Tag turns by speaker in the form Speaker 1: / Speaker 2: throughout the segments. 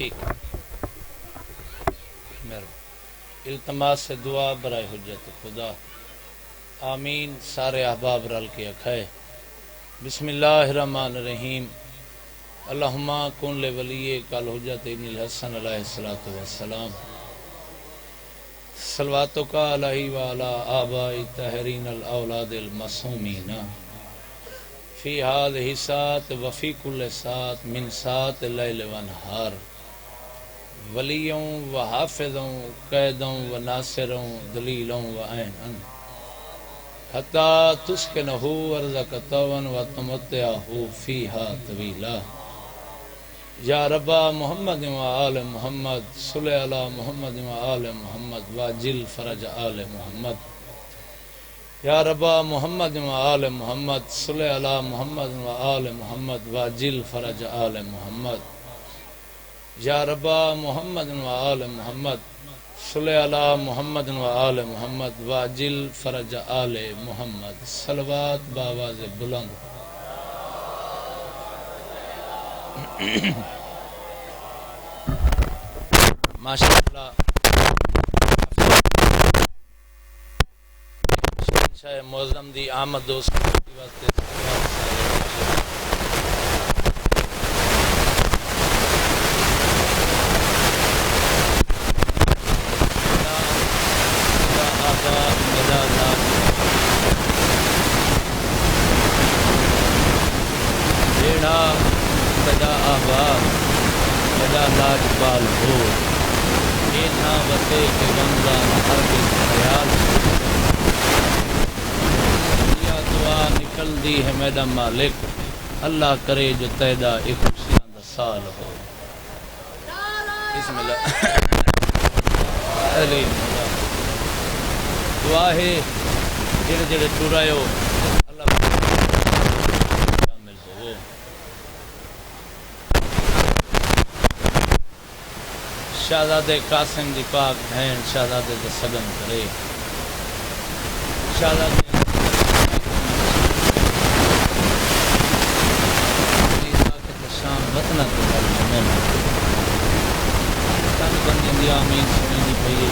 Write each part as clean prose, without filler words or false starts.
Speaker 1: ٹھیک التماس سے دعا برائے حجت خدا آمین. سارے احباب رل کے اکھائے بسم اللہ الرحمن الرحیم. اللہم کن لولیک الحجت ابن الحسن علیہ الصلوۃ والسلام صلواتک علیہ وعلی آباء الطاہرین الاولاد المعصومین فی ہذہ الساعۃ وفی کل ساعۃ من ساعات اللیل ونہار ولیوں و حافظوں قیدوں و ناصروں دلیلوں و عیناً حتی تسکنہ ارضک طوعا و تمتعہ فیہا طویلا. یا رب محمد و آل محمد صلی علی محمد و آل محمد واجل فرج آل محمد. یا رب محمد و آل محمد صلی علی محمد و آل محمد واجل فرج آل محمد. یا رب محمد و آل محمد صلی علی محمد و آل محمد واجل فرج آل محمد. صلوات بآواز بلند. ماشاءاللہ شاہ معظم دی آمد دوست واسطے لاج بال ہو اینا وسے کے رمضان ہر دن خیال یا دعا نکل دی ہے میرا مالک اللہ کرے جو تیدا ایک خوشیاں دا سال ہو. بسم اللہ دعا ہے جڑے جڑے ٹورائے ہو شہزادے قاسم دی پاک بہن شہزادے دے سگن کرے. شہزادے شام وطنہ کے بارے میں تن بندی دی آمین سنینی پئی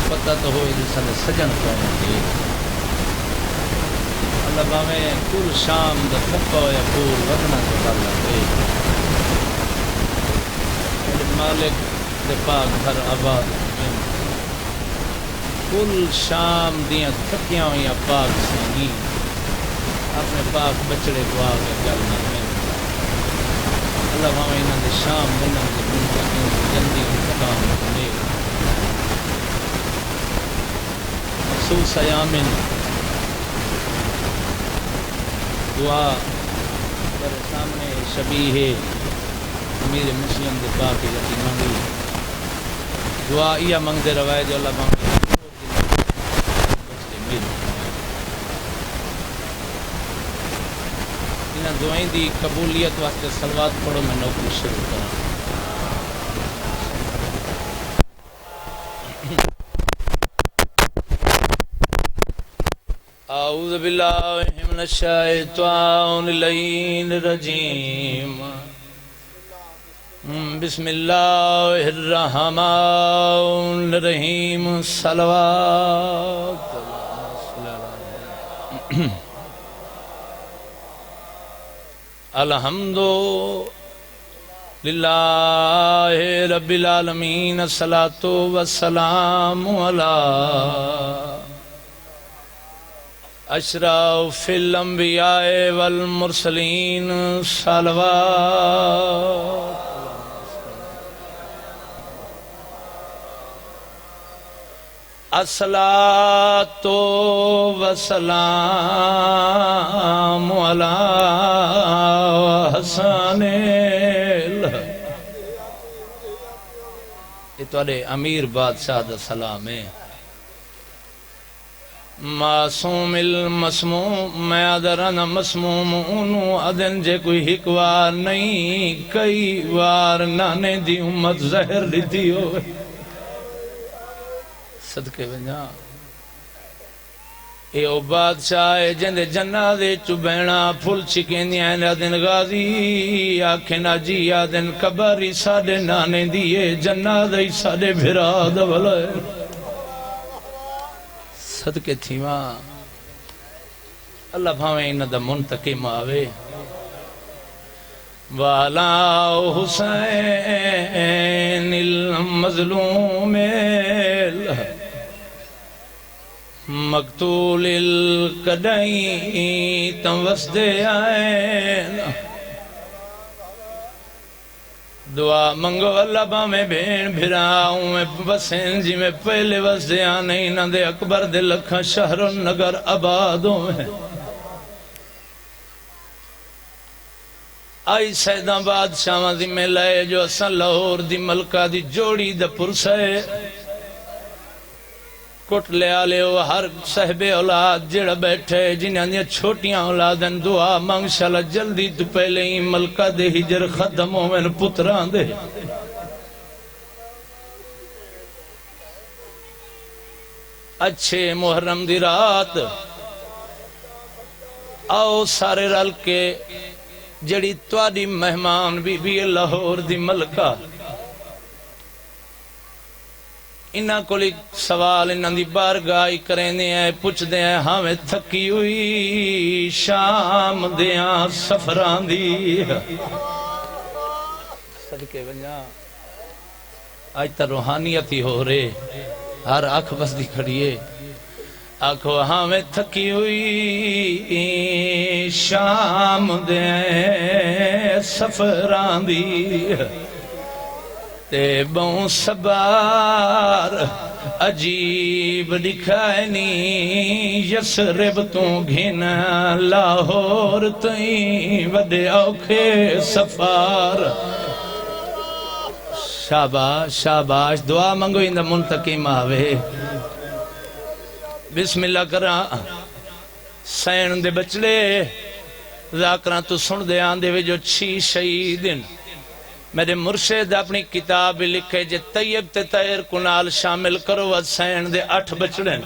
Speaker 1: پتہ تو ہوئی جسے سجن کریں اللہ باویں کل شام دا تھکا ہویا پور وطنہ کے بارے میں مالک دے پاک گھر آباد کل شام دیاں تھکیاں ہویاں پاک سینی اپنے پاک بچڑے کو آگے کرنا میں اللہ باویں انہاں دے شام بنن دے بندگیوں دے جلدی انتقام کرنے مخصوص ایامن دعا میرے سامنے شبیہ امیر مسلم دے پاک جتی مانگی دعا یہ منگ دے روایت جو اللہ مانگی انہاں دعائیں دی قبولیت واسطے صلوات پڑھو میں نوکری شروع کرا. اعوذ باللہ من الشیطان اللعین الرجیم بسم اللہ الرحمن الرحیم. صلوات الحمد للہ رب العالمین الصلاۃ والسلام علی اشرف الانبیاء والمرسلین. صلوات الصلاۃ والسلام علی حسن یہ تھوڑے امیر بادشاہ دا سلام ہے. معصوم المسموم میں ادرن مسموم انو ادن جے کوئی ہک وار نہیں کئی وار نانے دی امت زہر لیتی ہو صدقے بجا اے او بادشاہ ہے جندے جنازے چ بہنا پھل چکیندیاں نے دن غازی آکھنا جی آ دن قبری ساڈے نانے دیے جنازے ساڈے بھرا دا بھلا ہے صدقے تھیواں اللہ بھاویں انہاں دا منتقم آوے والا حسین المظلوم مقتول القدعی تم وسدے آئین دعا منگو اللہ با میں بین بھراؤں میں بسین جی میں پہلے وسدے آنے نہ دے اکبر دے لکھا شہر و نگر آبادوں میں آئی سیدہ بادشاہ دی میں لائے جو اساں لاہور دی ملکہ دی جوڑی دا پرسے کٹ لے آلے ہو ہر صحب اولاد جڑا بیٹھے جنہاں دیا چھوٹیاں اولادن دعا مانگ شاءاللہ جلدی تو پہلے ہی ملکہ دے ہجر ختموں میں پتران دے اچھے محرم دی رات آؤ سارے رل کے جڑی تواری مہمان بی لاہور دی ملکہ انہاں کو لئے سوال انہاں دی بارگاہی کریں دے ہیں پوچھ دے ہیں ہمیں تھکی ہوئی شام دیاں سفران دی صدقے بنجا آج تا روحانیتی ہو رہے ہر آنکھ بس دی کھڑیے آنکھو ہمیں تھکی ہوئی شام دیاں سفران دی تے بہوں سبار عجیب دکھائنی یسرب تو گھنا لاہور تئیں وڈے اوکھے سفار شاباش شاباش دعا منگو اندہ منتقم آوے بسم اللہ کرا سین دے بچلے ذاکران تو سن دے آن دے وے جو 6 شہیدن میرے مرشد اپنی کتاب لکھے جے طیب تے طیر کنال شامل کرو سین دے 8 بچڑن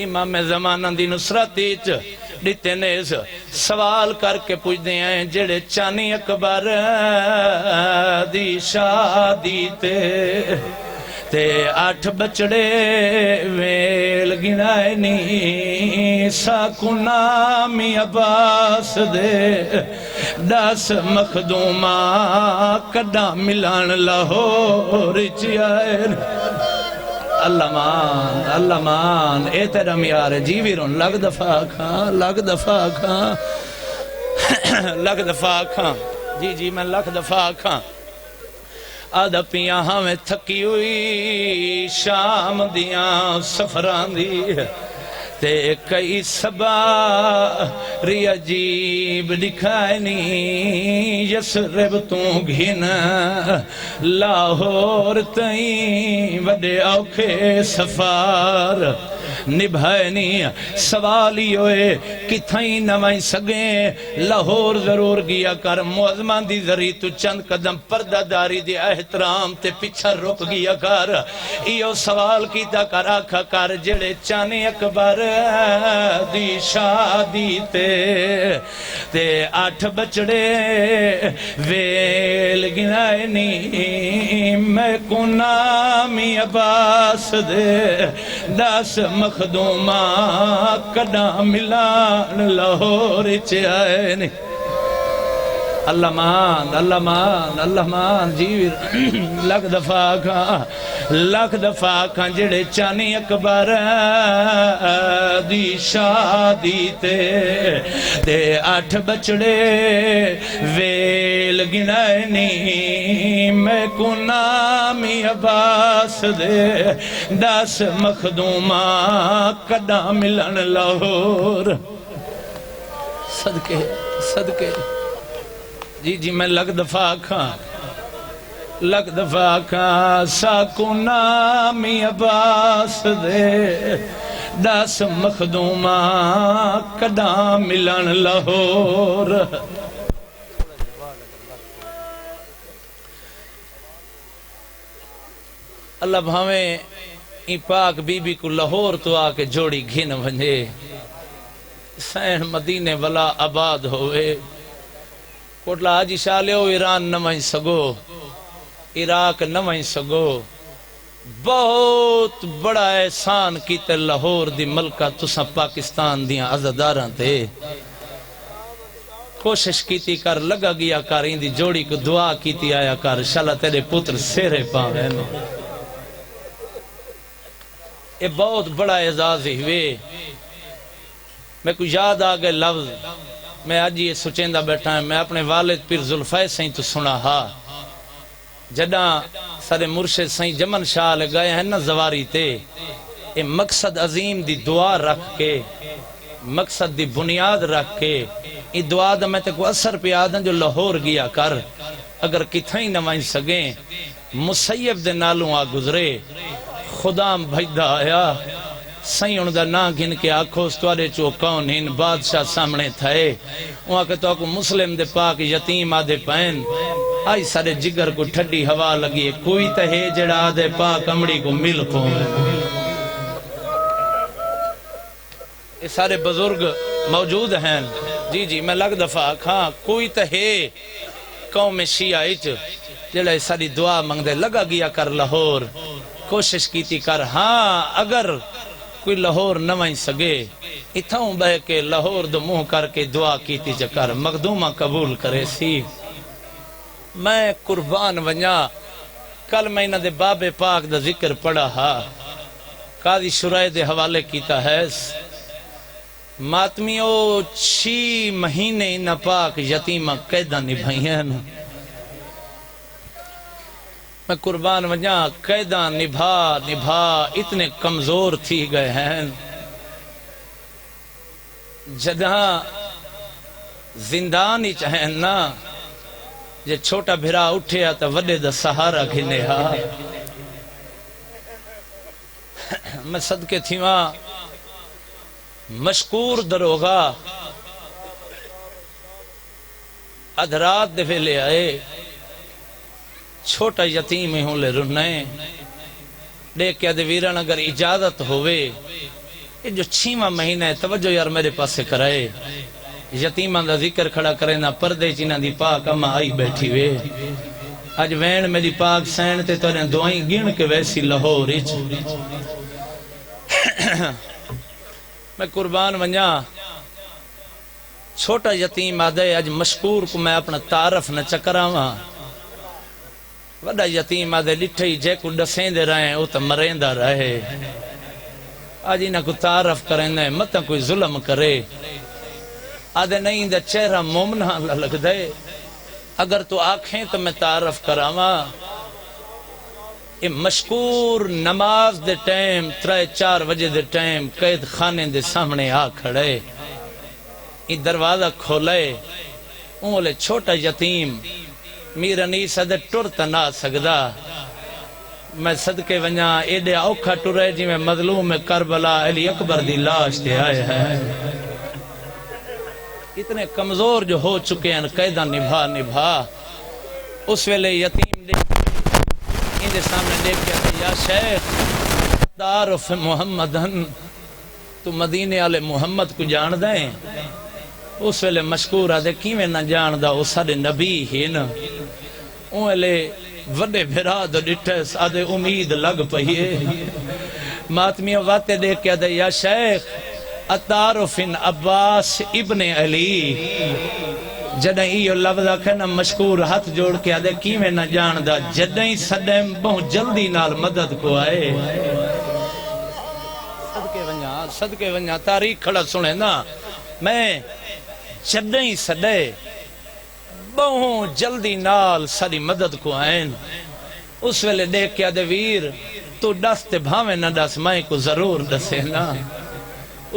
Speaker 1: امام زمانہ دی نصرتیچ دیتے نیز سوال کر کے پوچھ دے ہیں جڑے چانی اکبر دی شادی تے 8 بچڑے ویل گنائے نی ساکو نامی عباس دے 10 مخدومہ کڈا ملان لاہور چیائے اللہ مان اے تیرا میار جی ویرون لگ دفعہ کھاں جی میں لگ دفعہ کھاں آدھا پیاں ہمیں تھکی ہوئی شام دیاں سفران دی تے کئی سباری عجیب دکھائنی یسرب تو گھنا لاہور تئیں وڈے اوکھے سفار نبھائنی سوالی ہوئے کتھائیں نوائیں سگیں لاہور ضرور گیا کر معظمان دی ذریع تو چند قدم پردہ داری دی احترام تے پچھا رک گیا کر ایو سوال کیتا کر آکھا کر جڑے چانے اکبر دی شادی تے 8 بچڑے ویل گنائے نی میں کو نامی عباس دے 10 مخدومہ کڈا ملان لاہور چائے نی اللہ مان جیویر لکھ دفعہ کھاں جڑے چانی اکبر دی شادی تے 8 بچڑے ویل گنائے نی میں کو نامی عباس دے 10 مخدومہ کڈا ملن لاہور صدقے جی میں لگ دفعہ کھاں ساکو نامی عباس دے 10 مخدومہ کڈا ملن لاہور اللہ بھاویں ای پاک بی بی کو لاہور تو آ کے جوڑی گھن ونجے سین مدینے والا آباد ہوئے کوٹلا حاجی شاہ لیو ایران نہ وہیں سگو عراق نہ وہیں سگو بہت بڑا احسان کیتے لاہور دی ملکہ تساں پاکستان دیاں عزداراں تے کوشش کیتی کر لگا گیا کر دی جوڑی کو دعا کیتی آیا کر شالا تیرے پتر سیرے پاوے نا یہ بہت بڑا اعزاز ہوئے میں کو یاد آگئے لفظ میں آج یہ سچیندہ بیٹھا ہے میں اپنے والد پیر ذوالفقار سائیں تو سنا ہا جڑا سارے مرشد سائیں جمن شاہ لے گئے ہیں نا زواری تے یہ مقصد عظیم دی دعا رکھ کے مقصد دی بنیاد رکھ کے یہ دعا دا میں تے کو اثر پہ آدھن جو لاہور گیا کر اگر کتھائیں نہ وائن سگیں مسیب دے نالوں آ گزرے خدا بھیدہ آیا سائیں انہوں دا نا گھن کے آکھو اس توارے چو کون ہن بادشاہ سامنے تھائے وہاں کہ تو آکو مسلم دے پاک یتیم آدھے پہن آئی سارے جگر کو ٹھڈی ہوا لگی کوئی تہے جڑا آدھے پاک امڑی کو مل کو یہ سارے بزرگ موجود ہیں جی جی میں لگ دفعہ کھاں کوئی تہے قوم شیعہ اچ جڑا یہ ساری دعا منگ دے لگا گیا کر لاہور کوشش کیتی کر ہاں اگر کوئی لاہور نہ وائن سگے اتھاؤں بہ کے لاہور دو منہ کر کے دعا کیتی چکر مقدومہ قبول کرے سی میں قربان ونجا کل میں انہاں دے باب پاک دا ذکر پڑھا ہا قاضی شرائع دے حوالے کیتا ہے ماتمیوں 6 مہینے انہاں پاک یتیمہ قیدہ نبھائی ہیں میں قربان ونجا قیدہ نبھا اتنے کمزور تھی گئے ہیں جدہاں زندان ہی چاہیں نا جے چھوٹا بھرا اٹھیا تا وڈے دا سہارا گھنے ہا میں صدقے تھی وہاں مشکور دروغا ادھرات دے لے آئے چھوٹا یتیم ہوں لے رنے دیکھ کے ویران اگر اجازت ہوئے یہ جو 6واں مہینہ ہے توجہ یار میرے پاس سے کرائے یتیمہ دا ذکر کھڑا کرے نہ پردے چینہ دی پاک اما آئی بیٹھی وے آج وین میری پاک سین تے تو انہیں دعائیں گن کے ویسی لاہور اچ میں قربان ونجا چھوٹا یتیم آدھے آج مشکور کو میں اپنا تعارف نہ چکراواں وڈا یتیم آدھے لٹھئی جے کو ڈسیں دے رہے ہیں وہ تو مرین دا رہے آج انہاں کو تعارف کریں دے مطلب کوئی ظلم کرے آدھے نہیں دا چہرہ مومنہ لگ دے اگر تو آنکھیں تو میں تعارف کراواں یہ مشکور نماز دے ٹائم 3-4 بجے دے ٹائم قید خانے دے سامنے آ کھڑے یہ دروازہ کھولے اولے چھوٹا یتیم میرا نہیں صدر ٹرتا نہ سکدا میں صدقے ونجا ایڈے اوکھا ٹرے جی میں مظلوم کربلا علی اکبر دی لاش دے آئے ہیں اتنے کمزور جو ہو چکے ہیں قیدہ نبھا اس ویلے یتیم دے سامنے دیکھ کے یا شیخ تعارف محمدن تو مدینے والے محمد کو جان دیں اس ویلے مشکور آدھے کیویں نہ جان دا وہ سارے نبی ہی نا اوہلے وڈے بھرا دو ڈٹھس آدھے امید لگ پہیے ماتمیوں واتے دیکھ کے آدھے یا شیخ اتعارف عباس ابن علی جدیں ایو لفظ آکھے نا مشکور ہاتھ جوڑ کے آدھے کیویں نہ جان دا جدیں سڈیں بہت جلدی نال مدد کو آئے صدقے ونجا تاریخ کھڑا سنے نا میں جدیں سڈے بہت جلدی نال ساری مدد کو آئین اس ویلے دیکھ کے آدھے ویر تو ڈس تے بھاویں نہ ڈس میں کو ضرور ڈسے نا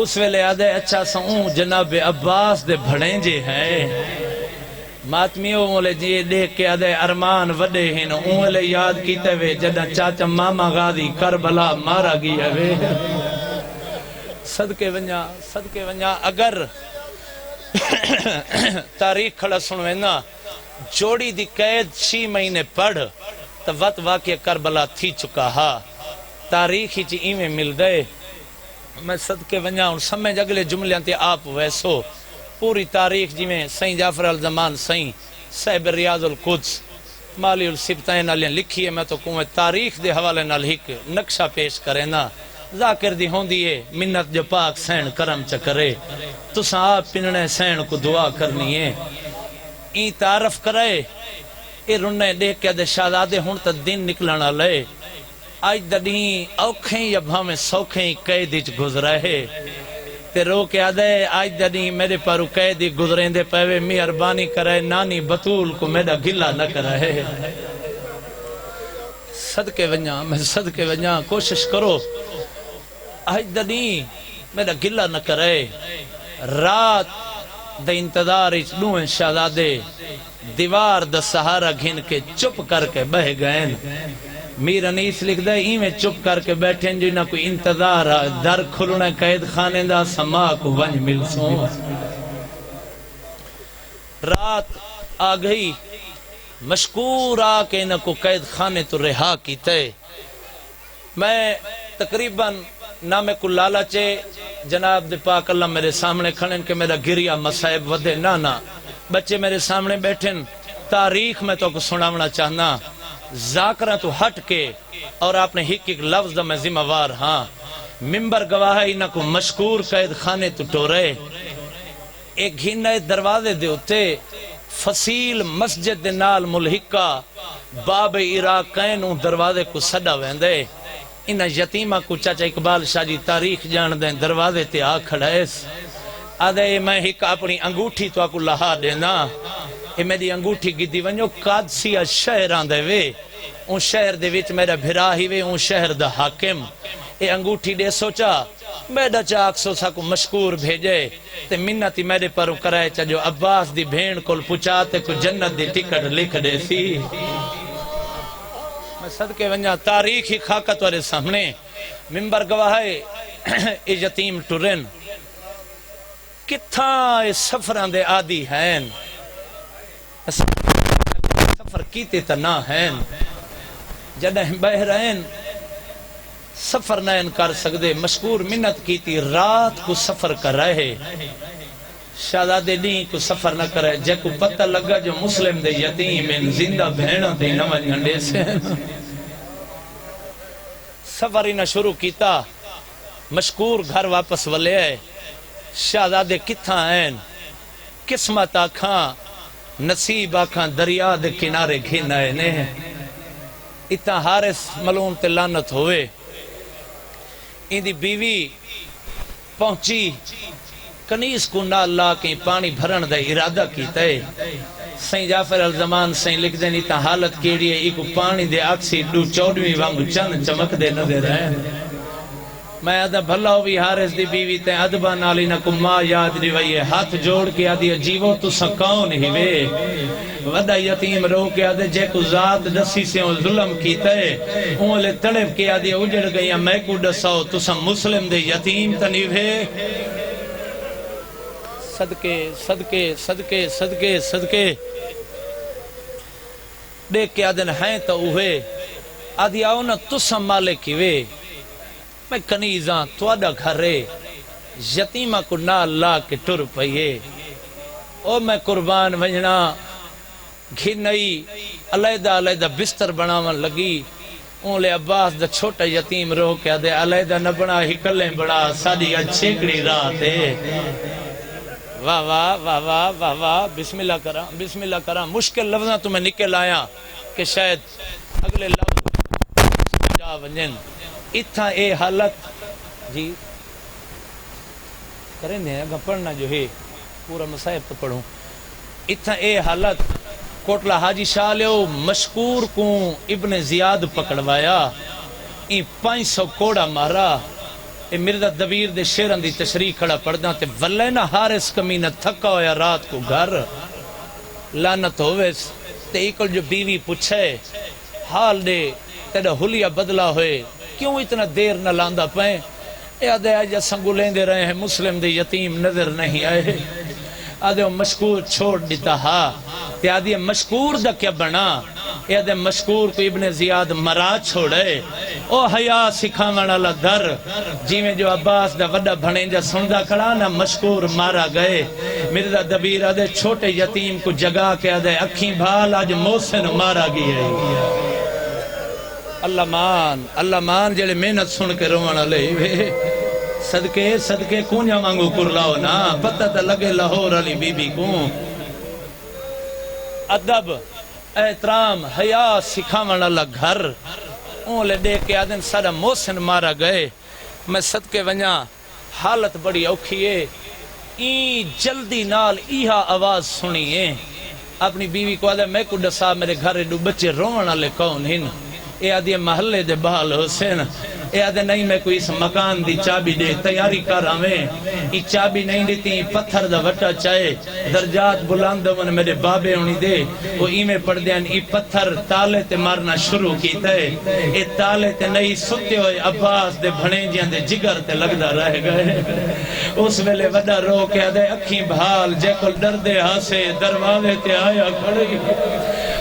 Speaker 1: اس ویلے آدھے اچھا سا جناب عباس دے بھڑیں جے ہیں ماتمیوں مولے جی دیکھ کے آدھے ارمان وڈے ہیں اونلے یاد کیتے وے جدہ چاچا ماما غازی کربلا مارا گیا وے صدقے ونجا اگر تاریخ کھڑا سنوے نا جوڑی دی قید 6 مہینے پڑھ تو وقت واقع کربلا تھی چکا ہا تاریخ ہی ایویں مل دے میں صدقے ونجا ہوں سمجھ اگلے جملیاں تے آپ ویسو پوری تاریخ جویں سائیں جعفر الزمان سائیں صاحب ریاض القدس مالی السبتین علیہ لکھی ہے میں تو کہوں تاریخ دے حوالے نال ہک نقشہ پیش کرے نا ذاکر دی ہوندی ہے منت جو پاک سین کرم چکرے تساں آپ پننے سین کو دعا کرنی ہے این تعارف کرے اے رنے دیکھ کے دے شہزادے ہون تا دن نکلنا لے آج دنیں اوکھیں یا بھامیں سوکھیں قیدی چ گزرے تے رو کے آدھے آج دنیں میرے پارو قیدی گزریں دے پہوے مہربانی کرے نانی بطول کو میرا گلہ نہ کرے صدقے ونجا کوشش کرو آج دنیں میرا گلہ نہ کرے رات دے انتظار اچ دوئیں شہزادے دیوار دا سہارا گھن کے چپ کر کے بہ گئے میر انیس لکھ دے میں چپ کر کے بیٹھیں جو نہ کوئی انتظار در کھلنے قید خانے دا سما کو ونج مل سوں رات آ گئی مشکور آ کے نہ کو قید خانے تو رہا کیتے میں تقریباً نہ میں کو لالچے جناب دے پاک اللہ میرے سامنے کھڑن کہ میرا گریا مسائب ودے نہ بچے میرے سامنے بیٹھن تاریخ میں تو کو سناونا چاہنا ذاکرہ تو ہٹ کے اور آپ نے ایک لفظ میں ذمہ وار ہاں ممبر گواہی نہ کو مشکور قید خانے تو ٹورے ایک ہی نئے دروازے دے ہوتے فصیل مسجد دے نال ملحقہ باب عراقین دروازے کو صدا ویندے انہ یتیمہ کو چاچا اقبال شاہ جی تاریخ جان دیں دروازے تے آ کھڑائیس آدھے میں ایک اپنی انگوٹھی تو آکو لہا دینا اے میری انگوٹھی گی ونجو قادسیہ شہران دے وے ان شہر دے وچ میرا بھرا ہی وے ان شہر دا حاکم اے انگوٹھی دے سوچا میڈا چاک سوسا کو مشکور بھیجے تے منتی میرے پر کرائے چا جو عباس دی بھین کل پچاتے کو جنت دی ٹکٹ لکھ دے سی میں صدقے ونجا تاریخ ہی خاکت والے سامنے ممبر گواہے اے یتیم ٹرن کتھاں اے سفران دے آدی ہیں سفر کیتے تا نہ ہیں جدہ بہرین سفر نہ انکار سکدے مشکور منت کیتی رات کو سفر کر رہے شہزادے دین کو سفر نہ کرے جے کو پتہ لگا جو مسلم دے یتیم ان زندہ بہنوں دے نمج گھنڈے سے سفر ہی نہ شروع کیتا مشکور گھر واپس ولے آئے شہزادے کتھاں ہیں قسمت آکھاں نصیب آکھاں دریا دے کنارے گھن آئے نے اتنا حارس ملون تے لانت ہوئے ان دی بیوی پہنچی کنیس کو نہ اللہ کے پانی بھرن دے ارادہ کیتا ہے سائیں جعفر الزمان سائیں لکھ دیں اتنا حالت کیڑی ہے ایک پانی دے آکسی دو چوڑویں وانگو چند چمک دے نظر آئے میں ادھا بھلا ہوئی حارس دی بیوی تے ادبا نالی نہ کو ماں یاد نہیں وئیے ہاتھ جوڑ کے آدھی عجیبو تو سکاؤن ہی وے ودا یتیم رو کے آدھے جے کو ذات دسی سے ظلم کیتا ہے اون لے تڑپ کے آدھی اجڑ گئی میں کو دساؤ تو سم مسلم دے یتیم تنی وے صدقے صدقے صدقے صدقے صدقے دیکھ کے آدھے ہیں تو اوہے آدھی آؤ نا تو سم مالک ہی وے میں کنیزاں توڑا گھرے یتیمہ کو نہ اللہ کے ٹر پئیے او میں قربان وجنا گھنئی علیدہ علیدہ بستر بناون لگی اون لے عباس دا چھوٹا یتیم رو کیا دے علیدہ نہ بنا ہی کلیں بڑا ساڑی اچھیکڑی رات ہے واہ واہ واہ واہ واہ واہ بسم اللہ کرام مشکل لفظاں تمہیں نکل آیا کہ شاید اگلے لفظ جا ونجن اتھا اے حالت جی کریں نے اگر پڑھنا جو ہے پورا مصائب تو پڑھوں اتھا اے حالت کوٹلہ حاجی شاہ لیو مشکور کو ابن زیاد پکڑوایا این 500 کوڑا مارا اے مرزا دبیر دے شیران دی تشریح کھڑا پڑھنا تے ولینا حارس کمینہ تھکا ہویا رات کو گھر لانت ہوئے تے ایکل جو بیوی پوچھے حال دے تیڑا حلیہ بدلا ہوئے کیوں اتنا دیر نہ لاندہ پائیں اے آدھے آجا سنگو لیندے رہے ہیں مسلم دے یتیم نظر نہیں آئے آدھے وہ مشکور چھوڑ دیتا ہاں تے آدھے مشکور دا کیا بنا یہ دے مشکور کو ابن زیاد مرا چھوڑے او حیا سکھاون والا در جی میں جو عباس دا وڈا بھنیجا سندا کھڑا نا مشکور مارا گئے مرزا دبیر آدھے چھوٹے یتیم کو جگا کے آدھے اکھیں بھال آج محسن مارا گیا اللہ مان جڑے محنت سن کے رونا لے صدقے کونیا مانگو کر لاؤ نا پتہ تا لگے لاہور علی بی بی کو ادب احترام حیا سکھاون والا گھر اون لے دیکھ کے آدھن سارا محسن مارا گئے میں صدقے ونجا حالت بڑی اوکھی ہے این جلدی نال ایہا آواز سنیے اپنی بیوی کو آدھے میں کو ڈسا میرے گھر دو بچے رونا لے کون ہن اے آدھے محلے دے بحال حسین اے آدھے نہیں میں کوئی اس مکان دی چابی دے تیاری کر آویں ای چابی نہیں دیتی پتھر دا وٹا چاہے درجات بلند من میرے بابے ہونی دے وہ ایمیں پڑھ دیں ای پتھر تالے تے مارنا شروع کیتا ہے اے تالے تے نہیں ستے ہوئے عباس دے بھنے جیاں دے جگر تے لگدا رہ گئے اس ویلے وڈا رو کے آدھے اکھیں بھال جے کل ڈر دے ہاسے دروازے تے آیا کھڑی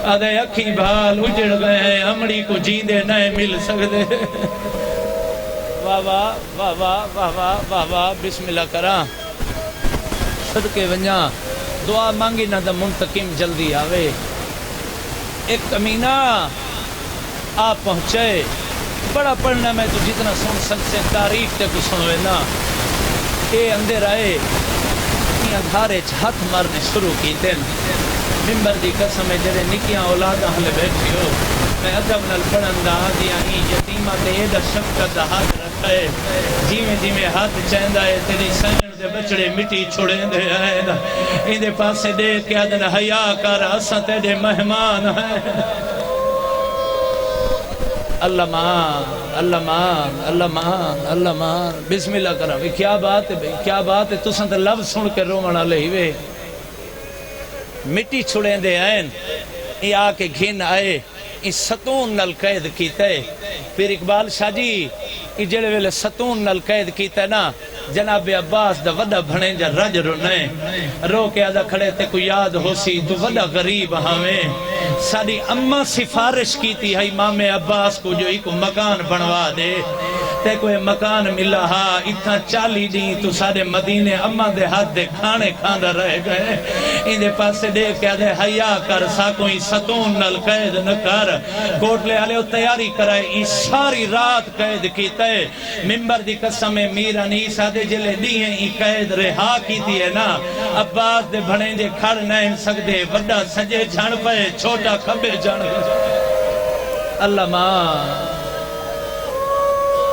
Speaker 1: آدھے اکھیں بھال اجڑ گئے ہیں امڑی کو جیندے نئے مل سکدے واہ واہ واہ واہ واہ واہ واہ واہ بسم اللہ کرا صدقے ونجا دعا مانگی نہ دا منتقم جلدی آوے ایک کمینہ آپ پہنچے بڑا پڑھنا میں تو جتنا سن سکتے تاریخ تے کو سنوے نا اے اندر آئے دھارے ہاتھ مارنے شروع کی دن ممبر دی قسم جڑے نکیاں اولاد ہلے بیٹھی ہو میں ادب نال پڑھن دا دیا ہی یتیمہ تے ایڈا شفقت دا ہاتھ رکھا ہے جی میں ہاتھ چاہندا ہے تیری سین دے بچڑے مٹی چھوڑے دے آئے دا ان دے پاسے دیکھ کے آدھنا حیا کر اساں تیرے مہمان ہیں اللہ مان اللہ مان اللہ مان اللہ مان بسم اللہ کرا کیا بات ہے بھئی کیا بات ہے تساں تے لفظ سن کے رونا لے وے مٹی چھڑیں دے آئین یہ آ کے گھن آئے اس ستون نل قید کیتا ہے پھر اقبال شاہ جی یہ جڑے ویلے ستون نل قید کیتا ہے نا جناب عباس دا وڈا بھنے جا رج رونے رو کے آدھا کھڑے تے کو یاد ہو سی تو وڈا غریب ہمیں ساری اماں سفارش کیتی ہے امام عباس کو جو ایک مکان بنوا دے تے کوئی مکان ملا ہا اتنا 40 دن تو سارے مدینے اماں دے ہاتھ دے کھانے کھانا رہ گئے ان دے پاسے دیکھ کے آدھے حیا کر سا کوئی ستون نل قید نہ کر کوٹلے آلے وہ تیاری کرائے ای ساری رات قید کیتا ہے ممبر دی قسم میرا نیس آدھے جلے دی ہیں ای قید رہا کیتی ہے نا عباس دے بھنے دے کھڑ نہیں سکدے وڈا سجے جھن پے چھوٹا کھبے جھن اللہ مان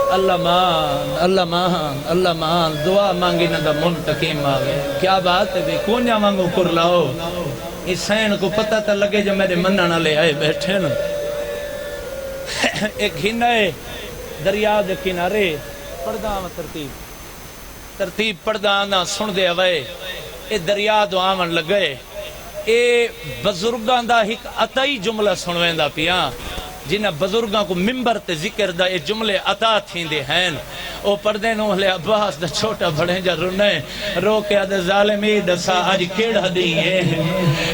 Speaker 1: اللہ مان اللہ مان اللہ مان دعا مانگی نہ دا منتقیم آگے کیا بات ہے بھئی کونیا مانگو کر لاؤ اس سین کو پتہ تا لگے جو میرے مننا لے آئے بیٹھے نا ایک گھنائے دریا دے کنارے پردہ آمد ترتیب پردہ آنا سن دے ہوئے اے دریا دو آمن لگے اے بزرگان دا ایک عطائی جملہ سنویں دا پیا جنہ بزرگاں کو ممبر تے ذکر دا اے جملے عطا تھیں دے ہیں او پردے نو لے عباس دا چھوٹا بڑے جا رونے رو کے آدھے ظالم عید سا آج کیڑا دیئے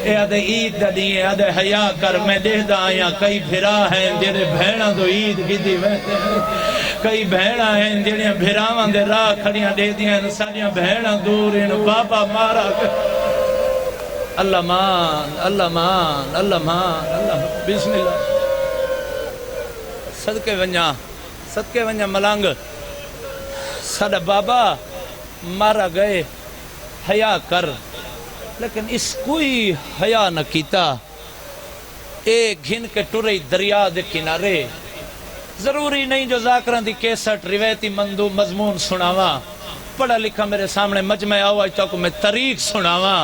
Speaker 1: اے آدھے عید دا دیئے آدھے حیا کر میں دے دا آیا کئی بھرا ہیں جنہیں بھیڑا دو عید کی دی ویتے ہیں کئی بھیڑا ہیں جنہیں بھراوان دے راہ کھڑیاں دے دیاں ساڑیاں بھیڑا دور ان بابا مارا اللہ مان اللہ مان اللہ مان اللہ بسم اللہ صدقے ونجا ملانگ ساڑا بابا مارا گئے حیا کر لیکن اس کوئی حیا نہ کیتا ایک گھن کے ٹورئی دریا دے کنارے ضروری نہیں جو ذاکران دی کیسٹ روایتی مضمون سناوا پڑھا لکھا میرے سامنے مجمع آوائی تو کو میں تاریخ سناوا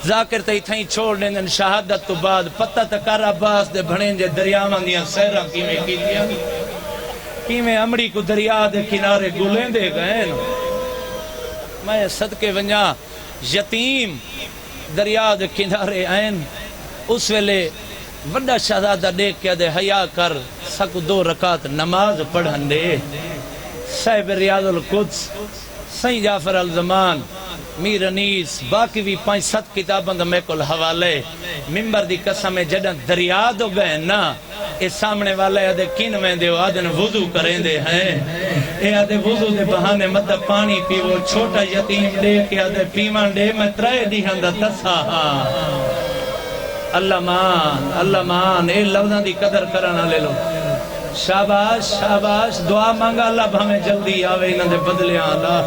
Speaker 1: ذاکر تے تھیں چھوڑ دیں شہادت تو بعد پتہ تکار عباس دے بھنیں جے دریاواں دیاں سیرہ کیمیں کی دیا کیمیں امڑی کو دریا دے کنارے گلیں دے گئے میں صدقے ونجا یتیم دریا دے کنارے آئین اس ویلے وڈا شہزادہ دیکھ کے دے حیا کر سکو 2 رکعت نماز پڑھن دے صاحب ریاض القدس سید جعفر الزمان میر انیس باقی بھی 5-7 کتابوں دا میں کل حوالے ممبر دی قسم جڑا دریا دو گئے نا اے سامنے والے آدھے کن ویندے ہو آدھے وضو کریں دے ہیں اے آدھے وضو دے بہانے مدہ پانی پیو چھوٹا یتیم دے کے آدھے پیمان دے میں ترائے دی ہندہ تسا اللہ مان اے لفظاں دی قدر کرنا لے لو شاباش شاباش دعا مانگا اللہ بھامیں جلدی آوے انہاں دے بدلے اللہ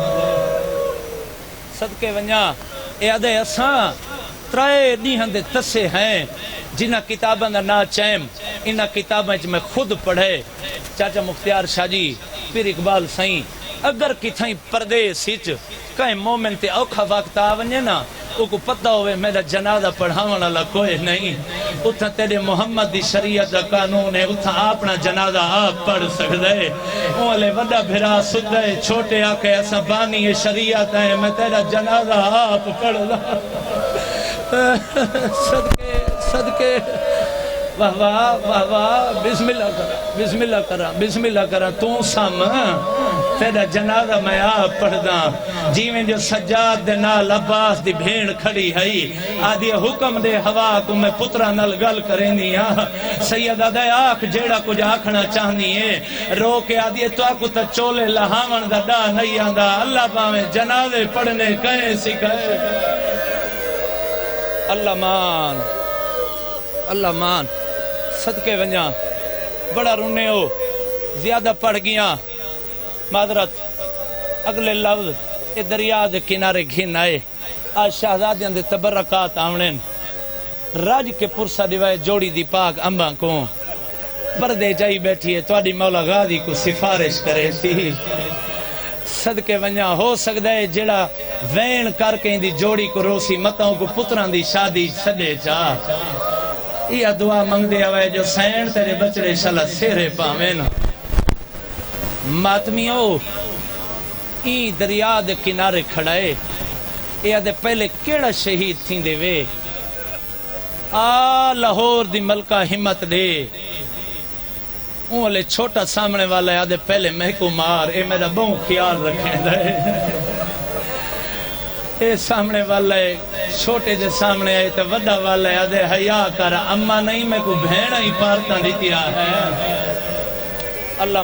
Speaker 1: صدقے ونیا اے آدھے اساں ترائے دیہاں دے تسے ہیں جنہ کتاباں دا نا چیم انہ کتاباں میں خود پڑھے چاچا مختار شاہ جی پھر اقبال سائیں اگر کتھائیں پردے سچ کہیں مومن تے اوکھا وقت آونجے نا او کو پتہ ہوئے میرا جنازہ پڑھاونا والا کوئی نہیں اتھا تیرے محمد دی شریعت دا قانون ہے اتھا اپنا جنازہ آپ پڑھ سکتے اولے وڈا بھرا سدھے چھوٹے آکے ایسا بانی شریعت ہے میں تیرا جنازہ آپ پڑھ رہا صدقے واہ واہ واہ واہ بسم اللہ کرا تو سام تیرا جنازہ میں آپ پڑھدا جیویں جو سجاد دے نال عباس دی بھیڑ کھڑی ہے آدھی حکم دے ہوا کو میں پترا نال گل کرینی سیدہ دے آکھ جیڑا کچھ آکھنا چاہنی ہے رو کے آدھی تو آکو تا چولے لہاون دا ڈا نہیں آندا اللہ پاویں جنازے پڑھنے کہیں سکھائے اللہ مان صدقے ونجا بڑا رونے ہو زیادہ پڑھ گیا معذرت اگلے لفظ اے دریا دے کنارے گھن آئے آج شہزادیاں دے تبرکات آونین راج کے پرسا دیوائے جوڑی دی پاک امباں کو پردے جائی بیٹھی ہے توڑی مولا غازی کو سفارش کرے تھی صدقے ونجا ہو سکتا ہے جڑا وین کر کے دی جوڑی کو روسی متاؤں کو پتران دی شادی سدے چاہ یہ دعا منگ دے ہوئے جو سین تیرے بچڑے شالا سیرے پاوین ماتمیوں ای دریا دے کنارے کھڑائے یہ دے پہلے کیڑا شہید تھیں دے وے لاہور دی ملکہ ہمت دے اولے چھوٹا سامنے والا ہے پہلے محکو مار اے میرا بہت خیال رکھیں دے اے سامنے والا ہے چھوٹے دے سامنے آئے تے وڈا والا ہے آدھے حیاء کر اما نہیں میں کو بھیڑا ہی پارتا دیتیا ہے اللہ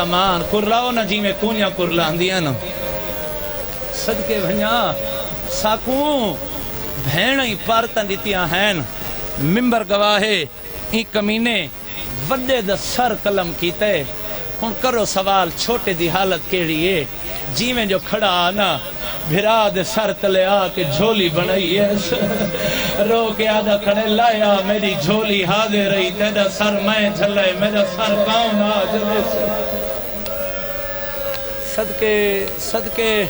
Speaker 1: مان کرلاؤ نا جی میں کونیا کرلان دیا نا صدقے بھنیا ساکوں بھیڑا ہی پارتا دیتیا ہیں ممبر گواہے این کمینے وڈے دا سر قلم کیتے ہن کرو سوال چھوٹے دی حالت کیڑی ہے جی میں جو کھڑا آنا بھرا دے سر تلے آ کے جھولی بنائی ہے رو کے آدھا کھڑے لایا میری جھولی حاضر رہی تیرا سر میں جھلے میرا سر کون آ جلے صدقے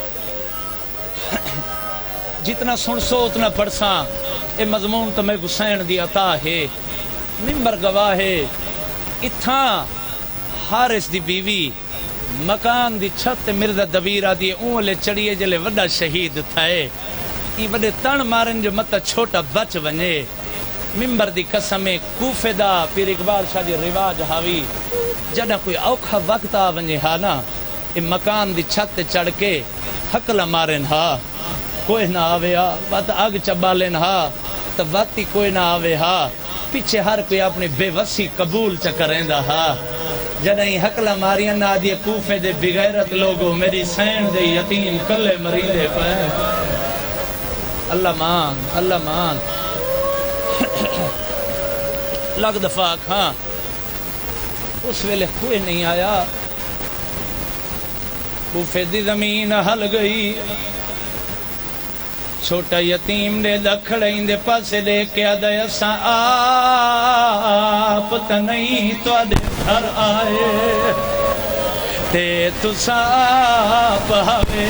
Speaker 1: جتنا سن سو اتنا پڑھساں اے مضمون تو میں حسین دی عطا ہے ممبر گواہ ہے اتھاں حارث دی بیوی مکان دی چھت مرزا دبیر آدھی اونلے چڑیے جلے وڈا شہید تھائے ای وڈے تن مارن جو مطا چھوٹا بچ ونجے ممبر دی قسمیں کوفے دا پیر اقبال شاہ دی رواج ہاوی جڑا کوئی اوکھا وقت آ ونجے ہا نا ای مکان دی چھت چڑھ کے حقلہ مارن ہا کوئی نہ آوے ہا وقت آگ چبالن ہا تو وقتی کوئی نہ آوے ہا پیچھے ہر کوئی اپنی بے وسی قبول چکریں دا ہا جنہیں حقلہ ماریاں نہ دیئے کوفے دے بغیرت لوگوں میری سین دے یتیم کلے مریدے پہ اللہ مان لگ دفاق ہاں اس ویلے کوئی نہیں آیا کوفے دی زمین ہل گئی چھوٹا یتیم دے دکھڑیں دے پاسے دے کے آدھے اساں آپ تا نہیں تو آدھے گھر آئے تے تساں آپ ہوئے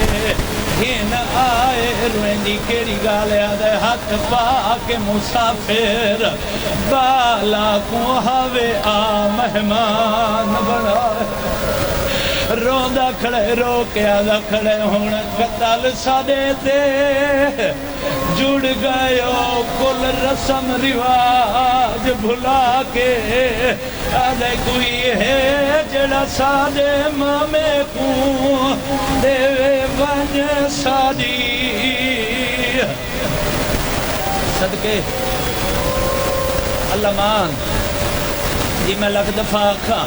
Speaker 1: گھن آئے روئیں دی کیڑی گالے آدھے ہاتھ پا کے مسافر بالا کو ہوئے آ مہمان بنائے روندہ کھڑے رو کے آدھا کھڑے ہونے قتل سادے تے جڑ گئے ہو کل رسم رواج بھلا کے آدھے کوئی ہے جڑا سادے مامے کو دے ونج سادی صدقے اللہ مان جی میں لگ دفعہ کھا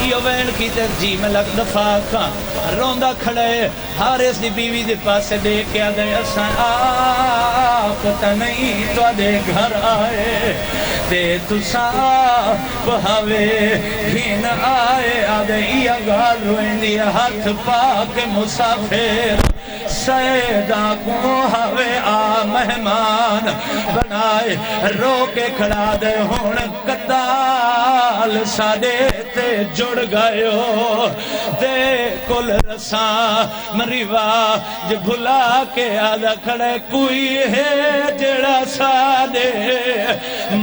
Speaker 1: یہ وین کی تے جی میں لگ دفعہ کھا روندہ کھڑے حارث دی بیوی دے پاسے دے کے آدھے اساں پتہ نہیں تو دے گھر آئے تے تساں بہاوے ہین آئے آدھے یہ گال روئیں دی ہاتھ پاک مسافر سیدہ کو ہوے آ مہمان بنائے رو کے کھڑا دے ہون قتال سادے تے جڑ گئے ہو دے کل رساں مریوا جو بھلا کے آدھا کھڑے کوئی ہے جڑا سادے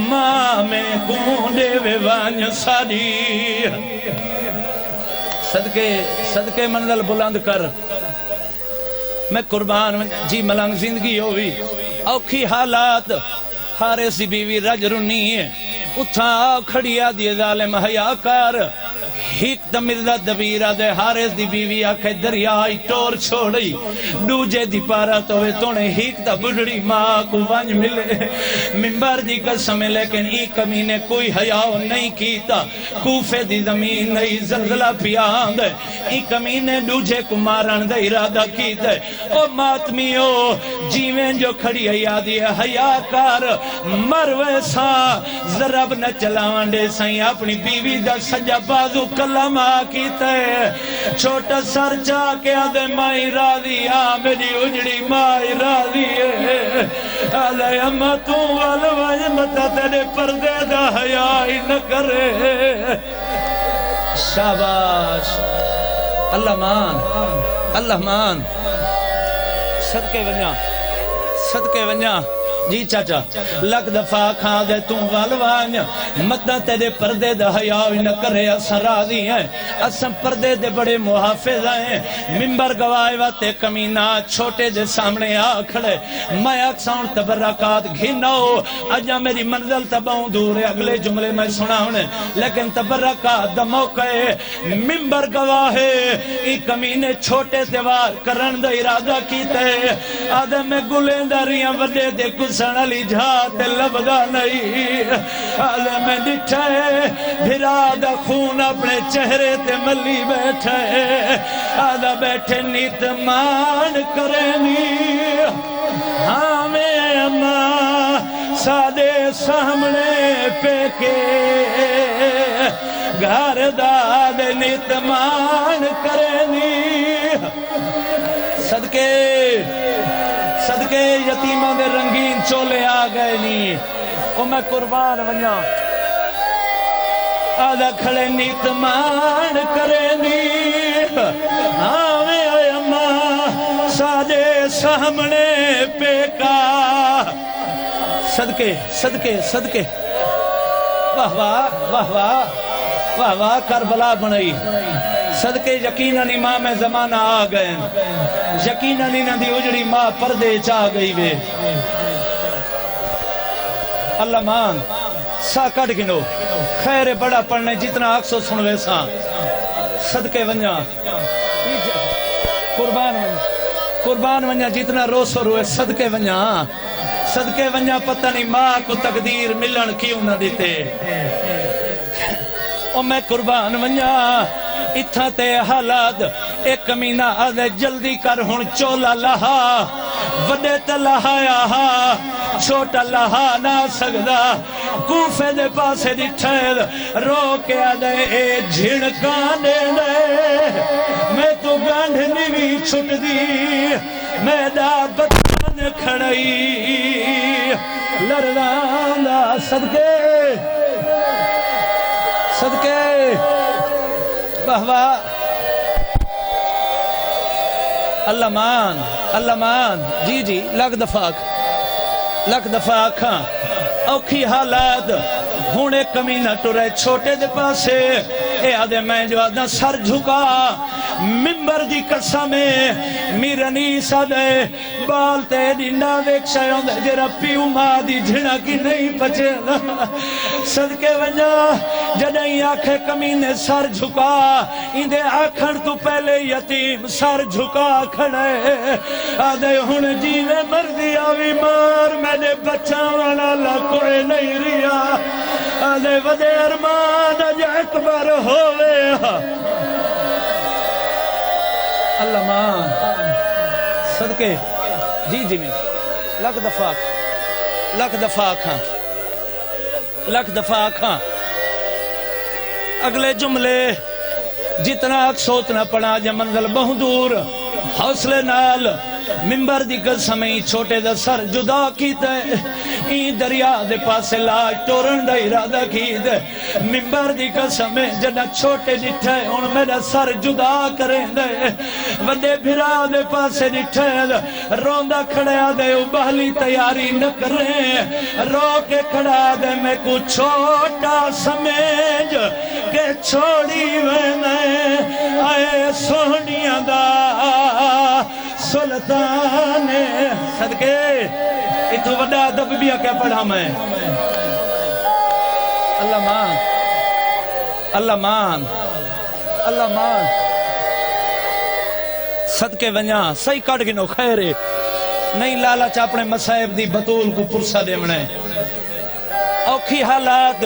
Speaker 1: ماں میں گونڈے وے وانج سادی صدقے منزل بلند کر میں قربان جی ملنگ زندگی ہوئی اوکھی حالات حارث دی بیوی رج رنی ہے اتھا کھڑیا دی ظالم حیاء کر ہیک دا مرزا دبیرہ دے حارث دی بیوی آکھے دریائی ٹور چھوڑی دوجے دی پارا توے تونے ہیک دا بڑھڑی ماں کو ونج ملے منبر دی قسم لیکن ای کمینے کوئی حیاء نہیں کیتا کوفے دی زمین نہیں زلزلہ پیاند ای کمینے دوجے کو مارن دا ارادہ کیتا او ماتمیو جیویں جو کھڑی حیاء دی حیاء کار مروے سا ضرب نہ چلاوان دے سائیں اپنی بیوی دا سجا بازو کلم آکیتے چھوٹا سر چاہ کے آدھے مائی راضی میری اجڑی مائی راضی ہے آدھے اممہ تو والوائے متا تیرے پردے دا حیائی نہ کرے شاباش اللہ مان صدقے ونیا جی چاچا لگ دفعہ کھا دے تم والوان مدہ تیرے پردے دا حیاوی نہ کرے اساں راضی ہیں اساں پردے دے بڑے محافظ ہیں منبر گواہے واتے کمینہ چھوٹے دے سامنے آ کھڑے میں اکساں تبرکات گھناؤ اجا میری منزل تباؤں دور ہے اگلے جملے میں سنا ہونے لیکن تبرکات دا موقع ہے منبر گواہے ای کمینے چھوٹے دیوار کرن دا ارادہ کیتے آدھے میں گلیں داریاں وڈے دے کسن علی جھاتے لبدا نہیں آلے میں ڈٹھے بھرا دا خون اپنے چہرے تے ملی بیٹھے آدھا بیٹھے نیت مان کرنی ہاں میں اماں سادے سامنے پہ کے گھر داد نیت مان کرنی صدقے یتیمہ دے رنگین چولے آ گئے نہیں او میں قربان ونیا آدھا کھڑے نیت مان کرے نہیں آوے اممہ سادے سامنے پہ کا صدقے واہ واہ کربلا بنائی صدقے یقیناً امام زمانہ آ گئے یقیناً انہاں دی اجڑی ماں پردے چاہ گئی وے اللہ مان سا کٹ گنو خیر بڑا پڑھنے جتنا اکسو سنوے سا صدقے ونیا قربان ونیا جتنا روسو روئے صدقے ونیا پتہ نہیں ماں کو تقدیر ملن کیوں نہ دیتے او میں قربان ونیا اتھا تے حالات ایک کمینہ آدھے جلدی کر ہون چولا لہا وڈے تے لہایا چھوٹا لہا نہ سکدا کوفے دے پاسے دی ٹھہر رو کے آدھے اے جھڑکانے لے میں تو گانڈھنی بھی چھٹ دی میں دا بطان کھڑائی لردان دا صدقے واہ اللہ مان جی لگ دفعہ کھاں اوکھی حالات ہونے کمینہ ٹورے چھوٹے دے پاسے اے آدھے میں جو آدھا سر جھکا ممبر دی قسم میرنی سادے بالتے ڈنڈا ویک شایوں دے جرا پیو ماں دی جھڑا کی نہیں پچے صدقے ونجا جدہیں آنکھیں کمینے سر جھکا اندے آکھن تو پہلے یتیم سر جھکا کھڑے آدھے ہن جیوے مردی آوی مار میں نے بچہ والا لکوئے نہیں ریا آدھے ودے ارمان اج اکبر ہوئے اللہ ماں صدقے جی جی میں لکھ دفعہ کھاں اگلے جملے جتنا سوچنا پڑا جا منزل بہت دور حوصلے نال ممبر دی قسم چھوٹے دا سر جدا کیتے این دریا دے پاسے لاج ٹورن دا ارادہ کیتے ممبر دی قسم جنا چھوٹے ڈٹھے ان میرا سر جدا کریں دے وڈے بھرا دے پاسے ڈٹھے روندہ کھڑیا دے بہلی تیاری نہ کریں رو کے کھڑا دے میں کو چھوٹا سمیج کہ چھوڑی میں آئے سونیاں دا سلطان صدقے اتو وڈا دب بھی کیا پڑھا میں اللہ مان صدقے ونیا صحیح کٹ گنو خیرے نہیں لالچ اپنے مسائب دی بطول کو پرسا دے منے اوکھی حالات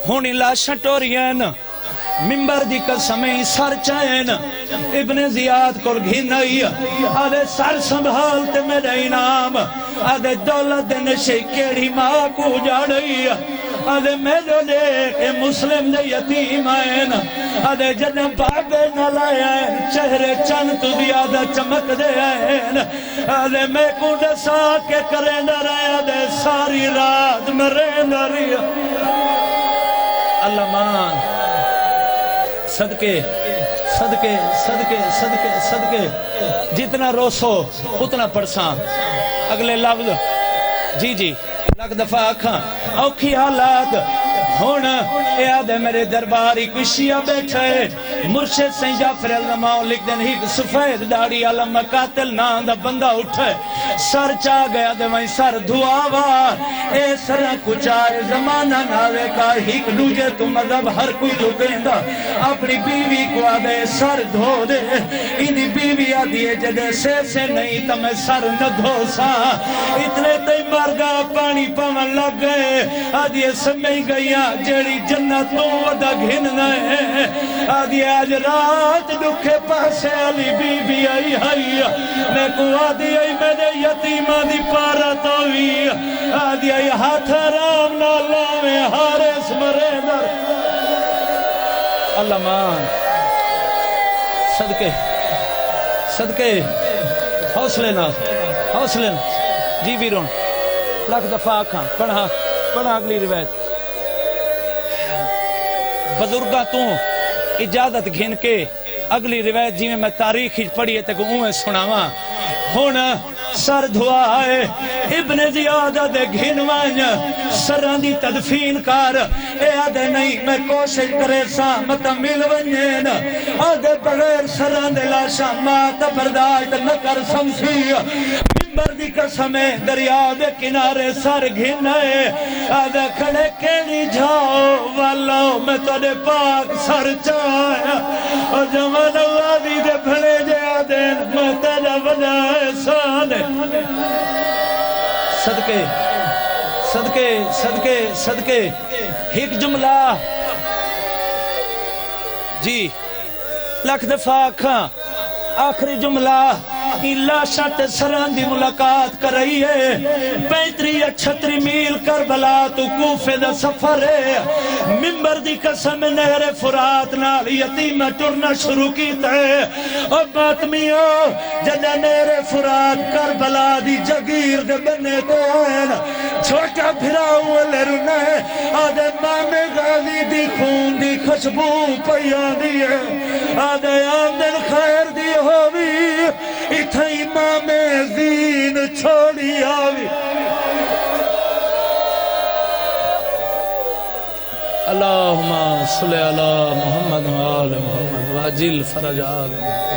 Speaker 1: ہونی لاشا ٹورین ممبر دی قسمیں سر چین ابن زیاد کو گھنائی آدھے سر سنبھالتے میرے انعام آدھے دولت نشے کیڑی ماں کو جاڑی آدھے میرے لے مسلم دے یتیم آئین آدھے جنہ بابے نہ لائیں چہرے چند تو بھی آدھا چمک دے آئین آدھے میں کو ڈسا کے کریں نہ رہے آدھے ساری رات میں رہن رہی اللہ مان صدقے جتنا روسو اتنا پرساں اگلے لفظ جی جی لگ دفعہ آکھاں اوکھی حالات ہون اے آدھے میرے درباری کشیہ بیٹھے مرشد سین جعفر علماؤ لکھ دن ہی سفید داڑی علم قاتل نام دا بندہ اٹھے سر چاہ گیا دے وہیں سر دعاوا اے سر کچھائے زمانہ ناوے کا ہی دوجے تو مذہب ہر کوئی جو کہندہ اپنی بیوی کو آدھے سر دھو دے انہی بیوی آدھیے جدے سے نہیں تا میں سر نہ دھو سا اتنے تی مرگا پانی پاون لگ گئے آدھیے سمیں گئیاں جیڑی جنت تو ودا گھننا ہے آدھیے آج رات دکھے پاسے علی بی بی آئی آئی میں کو آدھی آئی میں نے یتیمہ دی پارت ہوئی آدھی آئی ہاتھ رام نالا میں حارس مرے در اللہ مان صدقے حوصلے نا جی بیرون لکھ دفعہ کھاں پڑھا اگلی روایت بزرگاں تو اجازت گھن کے اگلی روایت جی میں تاریخ ہی پڑھیے تک اوہیں سناواں ہون سر دھوائے ابن زیادہ دے گھنوائیں سران دی تدفین کار اے آدھے نہیں میں کوشش کرے سا متا مل ونین آدھے بغیر سران دے لاشا ماتا برداشت نہ کر سمسی ممبر دی قسمیں دریا دے کنارے سر گھنے آدھے کھڑے کینی جاؤ والو میں تڑے پاک سر چاہیا اور جوان وادی دے بھلے جے آدھین میں تڑے وجہ احسان صدقے ایک جملہ جی لکھ دفعہ کھاں آخری جملہ اللہ شاہت سران دی ملاقات کر رہی ہے 35-36 میل کربلا تو کوفے دا سفر ہے ممبر دی قسم نہر فرات نال یتیمہ ٹرنا شروع کیتا ہے اور ماتمیوں جنہ نہر فرات کربلا دی جگیر دے بنے تو آئین چھوٹا بھراؤ لرنا ہے آدھے مام غازی دی خون دی خوشبو پیان دی ہے آدھے آمدن خیر دی ہوئی اتھا امام زین چھوڑی آوی اللہم صلی علی محمد و آل محمد واجل فرج آل محمد